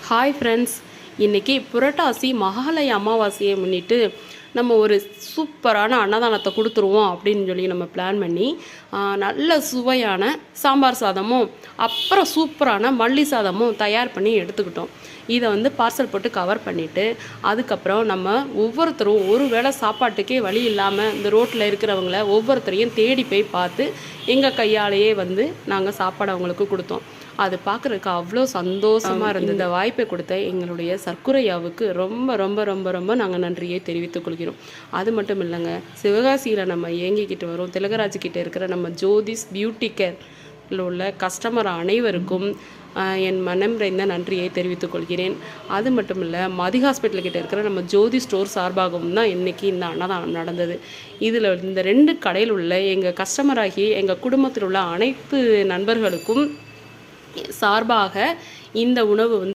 Hi friends, இன்றைக்கி புரட்டாசி மகாலய அமாவாசையை முன்னிட்டு நம்ம ஒரு சூப்பரான அன்னதானத்தை கொடுத்துருவோம் அப்படின்னு சொல்லி நம்ம பிளான் பண்ணி நல்ல சுவையான சாம்பார் சாதமும் அப்புறம் சூப்பரான மல்லி சாதமும் தயார் பண்ணி எடுத்துக்கிட்டோம். இதை பார்சல் போட்டு கவர் பண்ணிவிட்டு அதுக்கப்புறம் நம்ம ஒவ்வொருத்தரும் ஒரு வேளை சாப்பாட்டுக்கே வழி இல்லாமல் இந்த ரோட்டில் இருக்கிறவங்கள ஒவ்வொருத்தரையும் தேடி போய் பார்த்து எங்கள் கையாலேயே நாங்கள் சாப்பாடு அவங்களுக்கு கொடுத்தோம். அது பார்க்குறதுக்கு அவ்வளோ சந்தோஷமாக இருந்தது. இந்த வாய்ப்பை கொடுத்த எங்களுடைய சர்க்குரையாவுக்கு ரொம்ப ரொம்ப ரொம்ப ரொம்ப நாங்கள் நன்றியை தெரிவித்துக் கொள்கிறோம். அது மட்டும் இல்லைங்க, சிவகாசியில் நம்ம இயங்கிக்கிட்டு வரோம் திலகராஜ்கிட்ட இருக்கிற நம்ம ஜோதிஸ் பியூட்டி கேரில் உள்ள கஸ்டமர் அனைவருக்கும் என் மனம் நிறைந்த நன்றியை தெரிவித்துக் கொள்கிறேன். அது மட்டும் இல்லை, மதி ஹாஸ்பிட்டல்கிட்ட இருக்கிற நம்ம ஜோதி ஸ்டோர் சார்பாகவும் தான் இன்றைக்கி இந்த அன்னதானம் நடந்தது. இதில் இந்த 2 கடையில் உள்ள எங்கள் கஸ்டமராகி எங்கள் குடும்பத்தில் உள்ள அனைத்து நண்பர்களுக்கும் சார்பாக இந்த உணவு